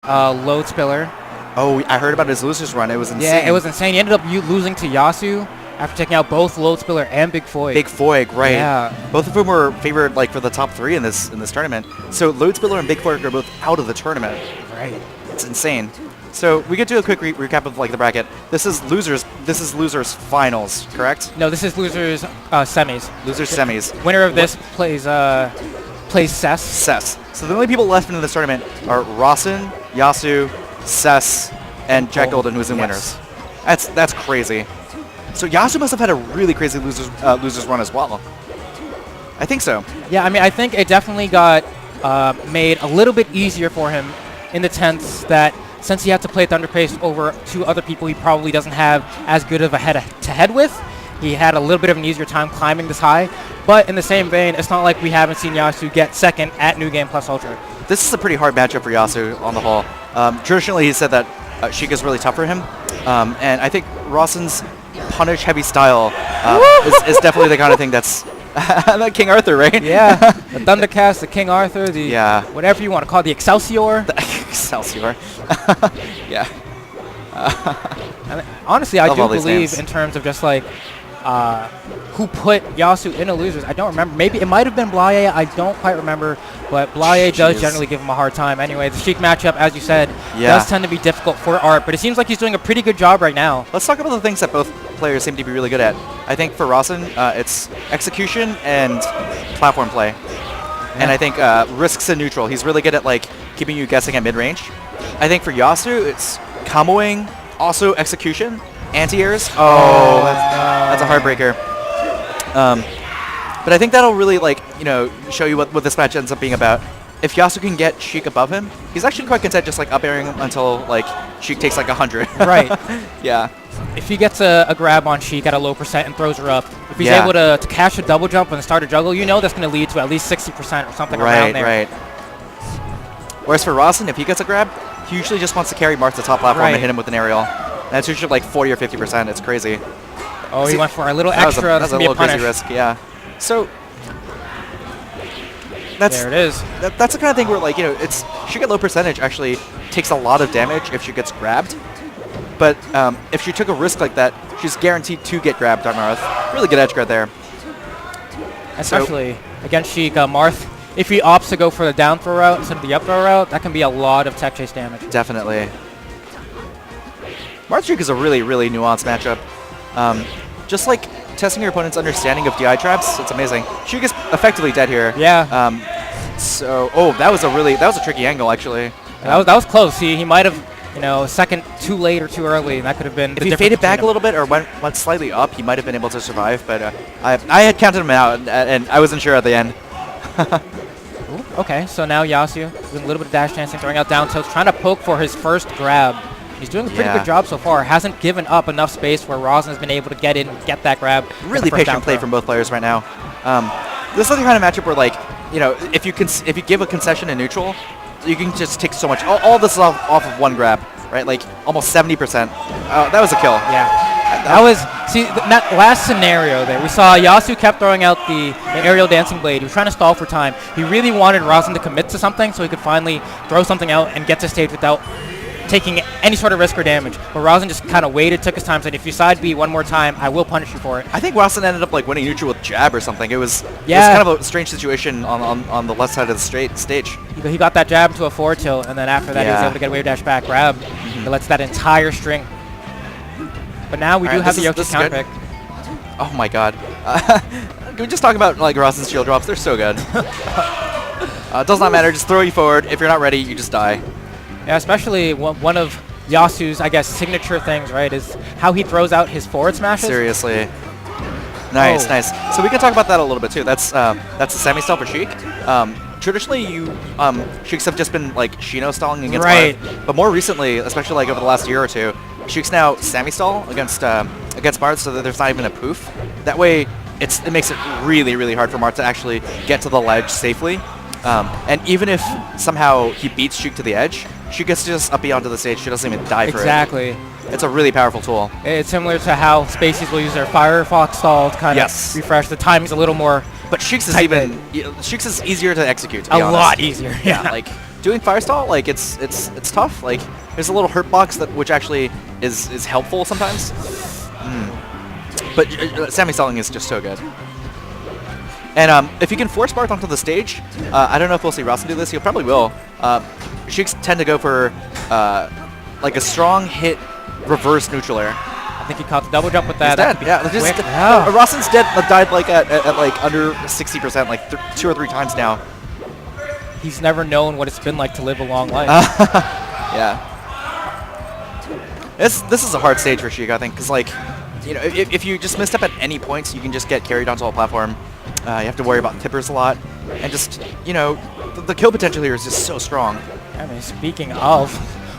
Load Spiller. Oh, I heard about his losers run. It was insane. Yeah, it was insane. He ended up losing to Yasu after taking out both Load Spiller and Big Foig. Big Foig, right. Yeah. Both of whom were favored like for the top 3 in this tournament. So Load Spiller and Big Foig are both out of the tournament. Right. It's insane. So we could do a quick recap of like the bracket. This is losers finals, correct? No, this is losers semis. Losers semis. Winner of this plays Cess. Cess. So the only people left in this tournament are Rasen, Yasu, Cess, and Jack Golden, who's in winners. That's crazy. So Yasu must have had a really crazy losers run as well. I think so. Yeah, I mean, I think it definitely got made a little bit easier for him in the sense that since he had to play Thunder Pace over 2 other people he probably doesn't have as good of a head-to-head with, he had a little bit of an easier time climbing this high. But in the same vein, it's not like we haven't seen Yasu get second at New Game Plus Ultra. This is a pretty hard matchup for Yasu on the whole. Traditionally, he said that Sheik is really tough for him. And I think Rasen's punish-heavy style is definitely the kind of thing that's like King Arthur, right? Yeah, the Thundercast, the King Arthur, the whatever you want to call it, the Excelsior. The Excelsior. Yeah. Honestly, I do believe names. in terms of just like who put Yasu in a losers. I don't remember. Maybe it might have been Blaye. I don't quite remember. But Blaye does generally give him a hard time. Anyway, the Sheik matchup, as you said, does tend to be difficult for Art. But it seems like he's doing a pretty good job right now. Let's talk about the things that both players seem to be really good at. I think for Rasen, it's execution and platform play. And I think risks in neutral. He's really good at like keeping you guessing at mid-range. I think for Yasu, it's comboing, also execution, anti-airs. Oh, that's a heartbreaker. But I think that'll really like show you what this match ends up being about. If Yasu can get Sheik above him, he's actually quite content just like up airing him until like Sheik takes like 100. Right. Yeah. If he gets a grab on Sheik at a low percent and throws her up, if he's able to catch a double jump and start a juggle, that's going to lead to at least 60% or something around there. Right. Whereas for Rasen, if he gets a grab, he usually just wants to carry Marth to the top platform and hit him with an aerial. That's usually like 40 or 50%. It's crazy. Oh, he went for a little extra. That's a little crazy risk, yeah. So there it is. That's the kind of thing where it's Sheik at low percentage actually takes a lot of damage if she gets grabbed. But if she took a risk like that, she's guaranteed to get grabbed on Marth. Really good edge guard there. Especially against Sheik, Marth. If he opts to go for the down throw route instead of the up throw route, that can be a lot of tech chase damage. Definitely. Marth Sheik is a really, really nuanced matchup. Just like testing your opponent's understanding of DI traps, it's amazing. Sheik is effectively dead here. Yeah. That was a tricky angle actually. That was close. He might have second too late or too early, and that could have been. If he faded back a little bit or went slightly up, he might have been able to survive. But I had counted him out, and I wasn't sure at the end. Ooh, okay, so now Yasu doing a little bit of dash dancing, throwing out down tilts, trying to poke for his first grab. He's doing a pretty good job so far. Hasn't given up enough space where Rasen has been able to get in, get that grab. Really patient play from both players right now. This is the kind of matchup where if you give a concession in neutral, you can just take so much. All this is off of one grab, right? Like almost 70%. That was a kill. Yeah. That was, that last scenario there, we saw Yasu kept throwing out the aerial dancing blade. He was trying to stall for time. He really wanted Rasen to commit to something so he could finally throw something out and get to stage without taking any sort of risk or damage. But Rasen just kind of waited, took his time, said, if you side B one more time, I will punish you for it. I think Rasen ended up winning neutral with jab or something. It was kind of a strange situation on the left side of the stage. He got that jab to a forward tilt, and then after that he was able to get a wave dash back grab. It lets that entire string. But now we do have the Yoshi counter pick. Oh my god. Can we just talk about Rasen's shield drops? They're so good. Does not matter, just throw you forward. If you're not ready, you just die. Yeah, especially one of Yasu's, I guess, signature things, right, is how he throws out his forward smashes. Seriously. Nice, nice. So we can talk about that a little bit too. That's the semi-stall for Sheik. Traditionally, Sheiks have just been Shino stalling against Marth, but more recently, especially over the last year or two, Sheik's now semi-stall against Marth, so that there's not even a poof. That way, it makes it really, really hard for Marth to actually get to the ledge safely. And even if somehow he beats Sheik to the edge, Sheik gets to just up B onto the stage. She doesn't even die for it. Exactly. It's a really powerful tool. It's similar to how Spaceys will use their Firefox stall to kind of refresh. The timing's a little more. But Sheik's is Sheik's is easier to execute. To be honest. Lot easier. Yeah, doing Firestall, like it's tough. Like there's a little hurt box which actually is helpful sometimes. But Sammy stalling is just so good. And if you can force Marth onto the stage, I don't know if we'll see Rasen do this. He probably will. Sheiks tend to go for like a strong hit reverse neutral air. I think he caught the double jump with that. He's dead. Yeah, Rasen's died like at like under 60%, like 2 or 3 times now. He's never known what it's been like to live a long life. Yeah. This is a hard stage for Sheik, I think, because like, you know, if you just misstep at any points, you can just get carried onto a platform. You have to worry about tippers a lot, and just, you know, the kill potential here is just so strong. I mean, speaking of,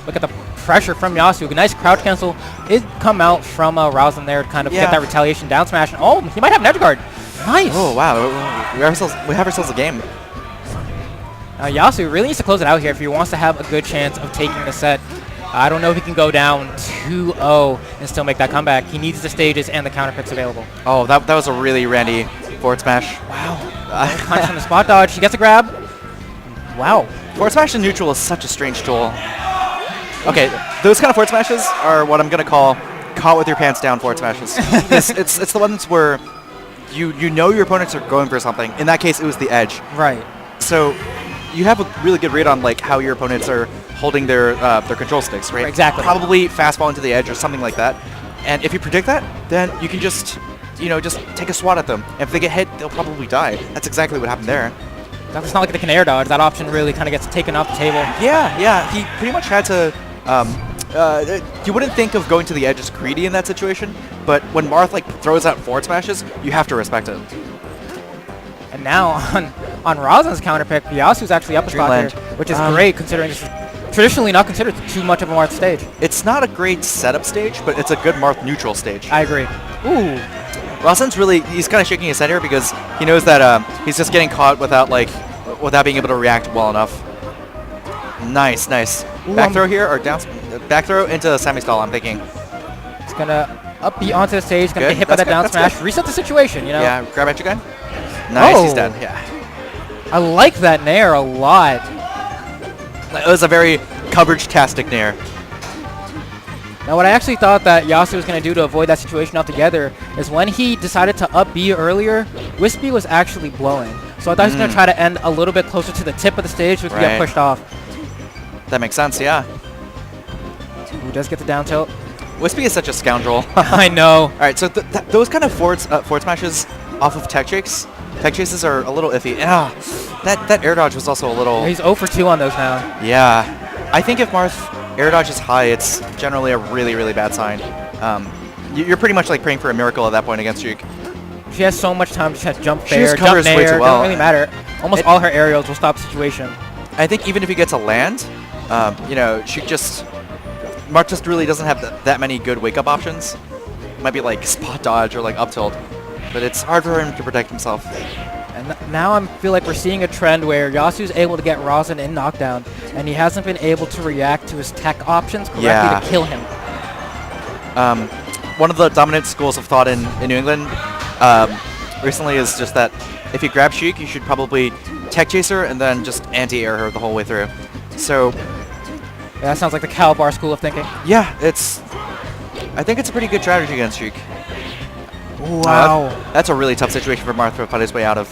look at the pressure from Yasu. Nice crouch cancel. It come out from Rasen there to kind of get that retaliation down smash. And, oh, he might have an edge guard. Nice. Oh, wow. We have ourselves a game. Yasu really needs to close it out here if he wants to have a good chance of taking the set. I don't know if he can go down 2-0 and still make that comeback. He needs the stages and the counter picks available. Oh, that was a really randy forward smash. Wow. Punch from the spot dodge. He gets a grab. Wow. Forward smash in neutral is such a strange tool. Okay, those kind of forward smashes are what I'm going to call caught with your pants down forward smashes. it's the ones where you know your opponents are going for something. In that case, it was the edge. Right. So you have a really good read on like how your opponents are holding their control sticks, right? Exactly. Probably fastball into the edge or something like that. And if you predict that, then you can just, you know, just take a swat at them. And if they get hit, they'll probably die. That's exactly what happened there. It's not like they can air dodge. That option really kind of gets taken off the table. Yeah. He pretty much had to. You wouldn't think of going to the edge as greedy in that situation, but when Marth like throws out forward smashes, you have to respect it. And now on Rasen's counter pick, Yasu's actually up a spot here, which is great considering this is traditionally not considered too much of a Marth stage. It's not a great setup stage, but it's a good Marth neutral stage. I agree. Ooh. Rasen's he's kind of shaking his head here because he knows that he's just getting caught without being able to react well enough. Nice. Ooh, back throw here, or down, back throw into semi-stall, I'm thinking. He's going to up B onto the stage, going to get hit by that down smash, reset the situation, you know? Yeah, grab at you again. Nice, he's dead, yeah. I like that nair a lot. It was a very coverage-tastic nair. Now what I actually thought that Yasu was going to do to avoid that situation altogether is when he decided to up B earlier, Wispy was actually blowing. So I thought he was going to try to end a little bit closer to the tip of the stage so he could get pushed off. That makes sense, yeah. He does get the down tilt. Wispy is such a scoundrel. I know. All right, so those kind of forward smashes off of tech chases are a little iffy. Yeah, that air dodge was also a little... Yeah, he's 0 for 2 on those now. Yeah. I think if Marth air dodge is high, it's generally a really, really bad sign. You're pretty much like praying for a miracle at that point against Sheik. She has so much time to just jump she fair, jump nair, way too well. Doesn't really matter. Almost all her aerials will stop the situation. I think even if he gets a land, you know, Marth just really doesn't have that many good wake-up options. It might be like spot dodge or like up tilt, but it's hard for him to protect himself. And now I feel like we're seeing a trend where Yasu's able to get Rasen in knockdown, and he hasn't been able to react to his tech options correctly to kill him. One of the dominant schools of thought in New England recently is just that if you grab Sheik, you should probably tech chaser and then just anti-air her the whole way through. So... yeah, that sounds like the Calabar school of thinking. Yeah, I think it's a pretty good strategy against Sheik. Wow. That's a really tough situation for Marth to find his way out of.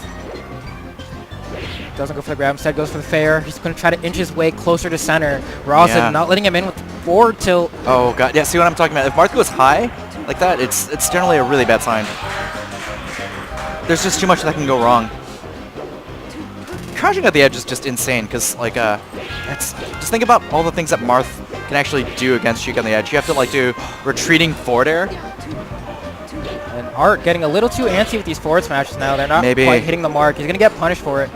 Doesn't go for the grab, instead goes for the fair. He's going to try to inch his way closer to center. Rasen not letting him in with forward tilt. Oh, God. Yeah, see what I'm talking about? If Marth goes high like that, it's generally a really bad sign. There's just too much that can go wrong. Crouching at the edge is just insane because, like, just think about all the things that Marth can actually do against Sheik on the edge. You have to, like, do retreating forward air. And Art getting a little too antsy with these forward smashes now. They're not quite hitting the mark. He's going to get punished for it.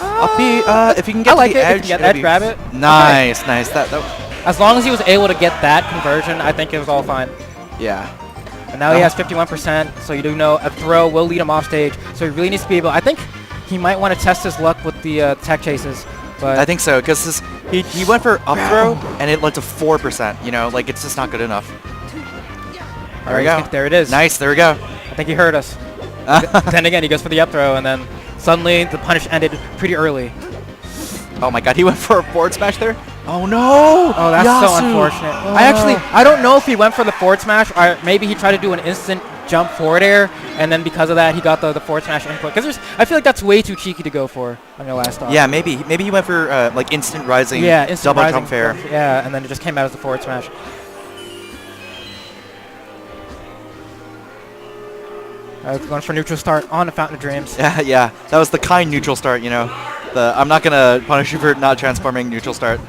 Up B, if you can get to the edge, if you can get edge, grab it. Nice. As long as he was able to get that conversion, I think it was all fine. Yeah. And now he has 51%, so you do know a throw will lead him off stage. So he really needs to be able... I think he might want to test his luck with the tech chases. But I think so, because he went for up throw, and it led to 4%. You know, like, it's just not good enough. There we go. There it is. Nice, there we go. I think he heard us. Then again, he goes for the up throw, and then suddenly the punish ended pretty early. Oh my god, he went for a forward smash there? Oh no! Oh, that's Yasu. so unfortunate. Oh. I don't know if he went for the forward smash, or maybe he tried to do an instant jump forward air, and then because of that, he got the forward smash input. Because I feel like that's way too cheeky to go for on your last stock. Yeah, maybe he went for like instant rising, instant double rising jump fair. Yeah, and then it just came out as the forward smash. Going for neutral start on the Fountain of Dreams. Yeah, that was the kind neutral start, you know. I'm not gonna punish you for not transforming neutral start.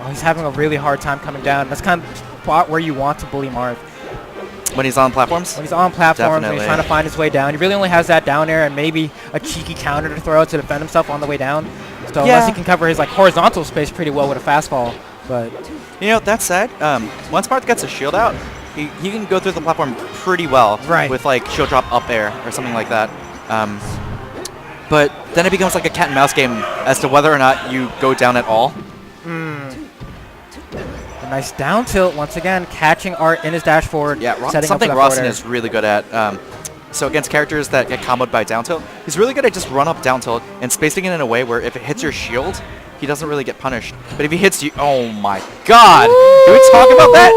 Oh, he's having a really hard time coming down. That's kind of the spot where you want to bully Marth. When he's on platforms? When he's on platforms, Definitely. when he's trying to find his way down. He really only has that down air and maybe a cheeky counter to throw out to defend himself on the way down. So unless he can cover his like horizontal space pretty well with a fastball. But you know, that said, once Marth gets a shield out, he can go through the platform pretty well with like shield drop up air or something like that. But then it becomes like a cat and mouse game as to whether or not you go down at all. A nice down tilt once again, catching Art in his dash forward. Yeah, something Rasen is really good at. So against characters that get comboed by down tilt, he's really good at just run up down tilt and spacing it in a way where if it hits your shield, he doesn't really get punished. But if he hits you, oh my god! Woo! Can we talk about that?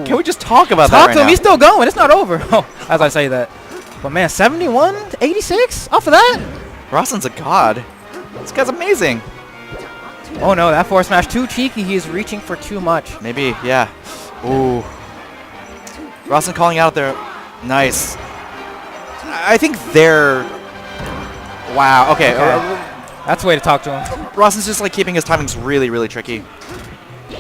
Can we just talk about that right now? He's still going. It's not over. As I say that. But man, 71 to 86 off of that. Rasen's a god. This guy's amazing. Oh no, that forward smash too cheeky. He's reaching for too much. Maybe, yeah. Ooh. Rasen calling out there. Nice. I think they're... Wow, okay. That's the way to talk to him. Rasen's just like keeping his timings really, really tricky.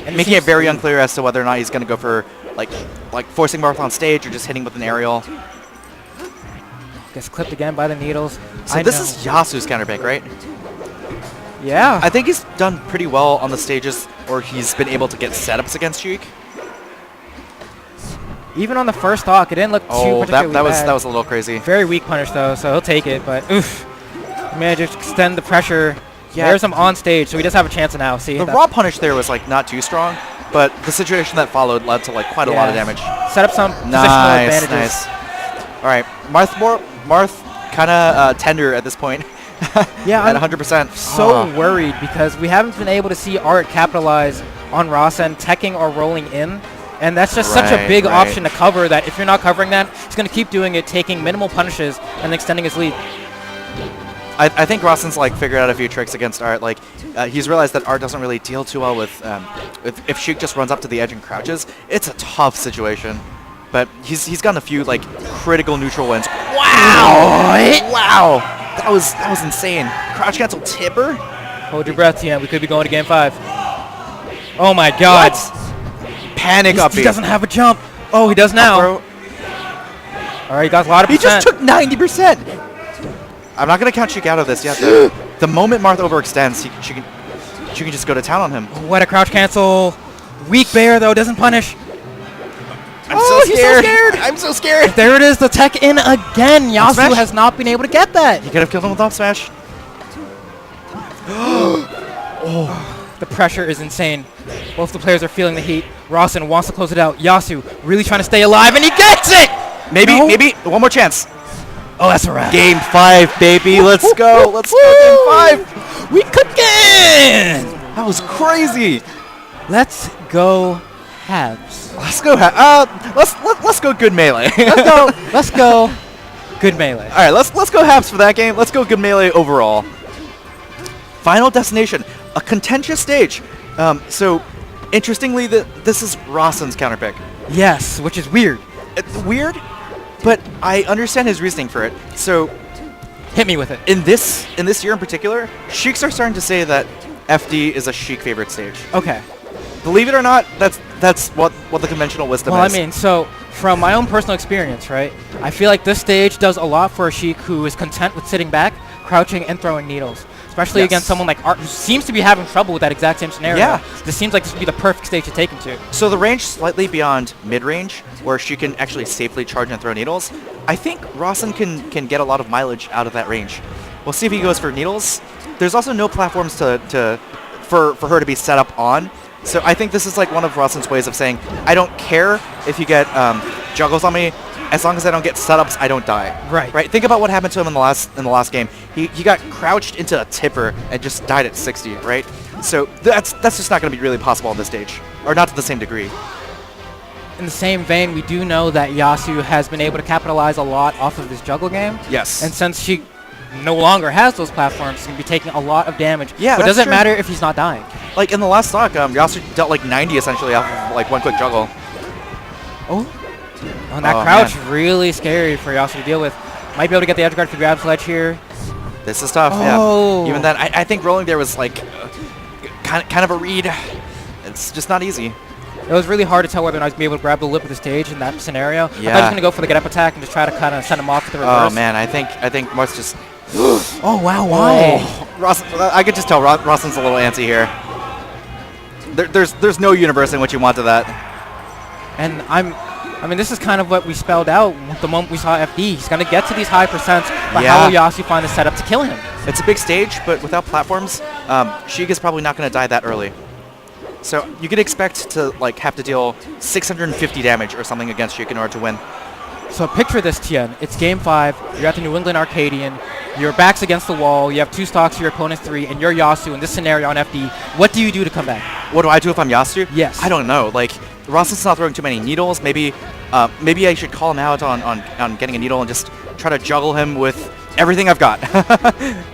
And making it very unclear as to whether or not he's going to go for like forcing Marth on stage or just hitting with an aerial. Gets clipped again by the needles. So this is Yasu's counter pick, right? Yeah. I think he's done pretty well on the stages, or he's been able to get setups against Sheik. Even on the first stock, it didn't look too particularly bad. that was a little crazy. Very weak punish though, so he'll take it. But oof, he managed to extend the pressure. Yeah, there's him on stage, so he does have a chance now. See, the raw punish there was like not too strong, but the situation that followed led to like quite a lot of damage. Set up some positional advantages. Nice. All right, Marth kind of tender at this point. Yeah, at 100%. So worried because we haven't been able to see Art capitalize on Rasen teching or rolling in. And that's just such a big option to cover that if you're not covering that, he's going to keep doing it, taking minimal punishes and extending his lead. I think Rasen's like figured out a few tricks against Art. Like he's realized that Art doesn't really deal too well with if Sheik just runs up to the edge and crouches. It's a tough situation. But he's gotten a few like critical neutral wins. Wow! Wow! That was insane. Crouch cancel tipper. Hold your breath, TM. We could be going to game 5. Oh my god. What? Panic up. He doesn't have a jump. Oh, he does now. All right, he got a lot of percent. He just took 90%. I'm not going to count Sheik out of this yet. The moment Marth overextends, she can just go to town on him. What a crouch cancel. Weak bear, though, doesn't punish. I'm so scared. I'm so scared. There it is, the tech in again. Yasu has not been able to get that. He could have killed him with up smash. The pressure is insane. Both the players are feeling the heat. Rasen wants to close it out. Yasu really trying to stay alive, and he gets it! Maybe one more chance. Oh, that's a wrap. Game 5, baby. Let's go. Let's go game 5. We cooking! That was crazy. Let's go halves. Let's go let's go good melee. let's go good melee. All right, let's go halves for that game. Let's go good melee overall. Final destination, a contentious stage. So interestingly, this is Rasen's counter pick. Yes, which is weird. It's weird, but I understand his reasoning for it. So hit me with it. In this year in particular, Sheiks are starting to say that FD is a Sheik favorite stage. Okay. Believe it or not, that's what the conventional wisdom is. Well, I mean, so from my own personal experience, right, I feel like this stage does a lot for a Sheik who is content with sitting back, crouching, and throwing needles. Especially against someone like Art, who seems to be having trouble with that exact same scenario. Yeah. This seems like this would be the perfect stage to take him to. So the range slightly beyond mid-range, where she can actually safely charge and throw needles, I think Rasen can get a lot of mileage out of that range. We'll see if he goes for needles. There's also no platforms for her to be set up on. So I think this is like one of Rasen's ways of saying, I don't care if you get juggles on me, as long as I don't get setups, I don't die. Right. Right. Think about what happened to him in the last game. He got crouched into a tipper and just died at 60. Right. So that's just not going to be really possible on this stage, or not to the same degree. In the same vein, we do know that Yasu has been able to capitalize a lot off of this juggle game. Yes. And since she no longer has those platforms, he's going to be taking a lot of damage. Yeah, but that's doesn't true. matter if he's not dying. Like in the last stock, Yasu dealt like 90 essentially off of like one quick juggle. Oh, and that crouch really scary for Yasu to deal with. Might be able to get the edge guard if he grabs ledge here. This is tough. Oh. Yeah. Even then, I think rolling there was like kind of a read. It's just not easy. It was really hard to tell whether or not he's going to be able to grab the lip of the stage in that scenario. Yeah. I thought he was going to go for the get up attack and just try to kind of send him off with the reverse. Oh man, I think Marth just. Oh wow, why? I could just tell Rasen's a little antsy here. There's no universe in which you wanted that. And I mean, this is kind of what we spelled out the moment we saw FD. He's going to get to these high percents, but how will Yasu find the setup to kill him? It's a big stage, but without platforms, Sheik is probably not going to die that early. So you could expect to like have to deal 650 damage or something against Sheik in order to win. So picture this, Tien. It's Game 5. You're at the New England Arcadian. Your back's against the wall. You have 2 stocks to your opponent's 3, and you're Yasu in this scenario on FD. What do you do to come back? What do I do if I'm Yasu? Yes. I don't know. Like, Rasen's not throwing too many needles. Maybe I should call him out on getting a needle and just try to juggle him with everything I've got.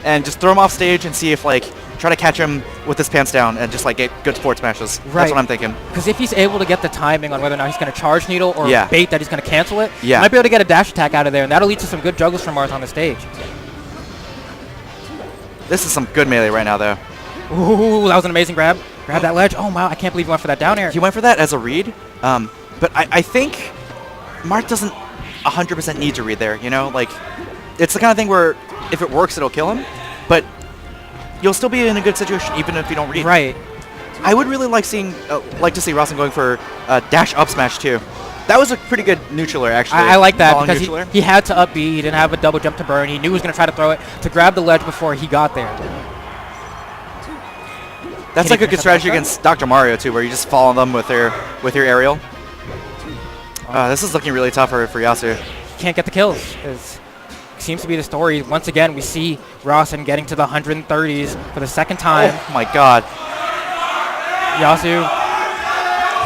And just throw him off stage and see if, like, try to catch him with his pants down and just, like, get good forward smashes. Right. That's what I'm thinking. Because if he's able to get the timing on whether or not he's going to charge needle or bait that he's going to cancel it, he might be able to get a dash attack out of there, and that'll lead to some good juggles from Marth on the stage. This is some good melee right now, though. Ooh, that was an amazing grab. Grab that ledge. Oh, wow, I can't believe he went for that down air. He went for that as a read, but I think Marth doesn't 100% need to read there, you know? Like, it's the kind of thing where if it works, it'll kill him, but you'll still be in a good situation even if you don't read. Right. I would really like to see Rasen going for dash up smash too. That was a pretty good neutral actually. I like that because he had to up B. He didn't have a double jump to burn. He knew he was going to try to throw it to grab the ledge before he got there. That's like a good strategy against Dr. Mario too, where you just follow them with your aerial. This is looking really tough for Yasu. He can't get the kills. Seems to be the story. Once again, we see Rasen getting to the 130s for the second time. Oh my god. Yasu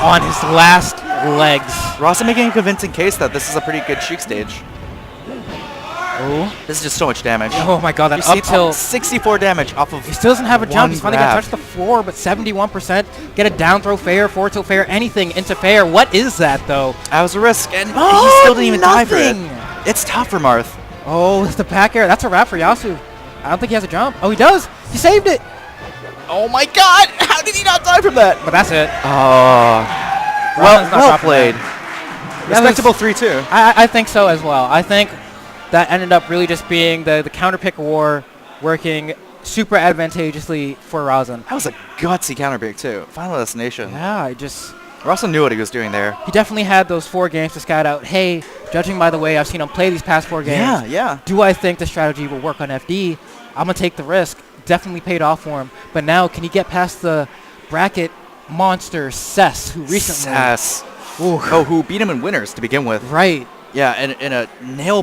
on his last legs. Rasen making a convincing case that this is a pretty good Sheik stage. Oh. This is just so much damage. Oh my god, that up tilt. 64 damage off of. He still doesn't have a jump. He's finally going to touch grab. the floor, but 71%. Get a down throw fair, forward tilt fair, anything into fair. What is that, though? That was a risk, and he Oh, still didn't even die for it. nothing. It's tough for Marth. Oh, it's the back air. That's a wrap for Yasu. I don't think he has a jump. Oh, he does. He saved it. Oh my god! How did he not die from that? But that's it. Oh. Rasen's not Well dropping played. that. Respectable 3-2. I think so as well. I think that ended up really just being the counter pick war working super advantageously for Rasen. That was a gutsy counter pick too. Final destination. Yeah, Rasen knew what he was doing there. he definitely had those 4 games to scout out, hey, judging by the way I've seen him play these past 4 games, Yeah. do I think the strategy will work on FD? I'm going to take the risk. Definitely paid off for him. But now, can he get past the bracket monster Cess, who recently... Cess. Who beat him in winners to begin with. Right. Yeah, and in a nail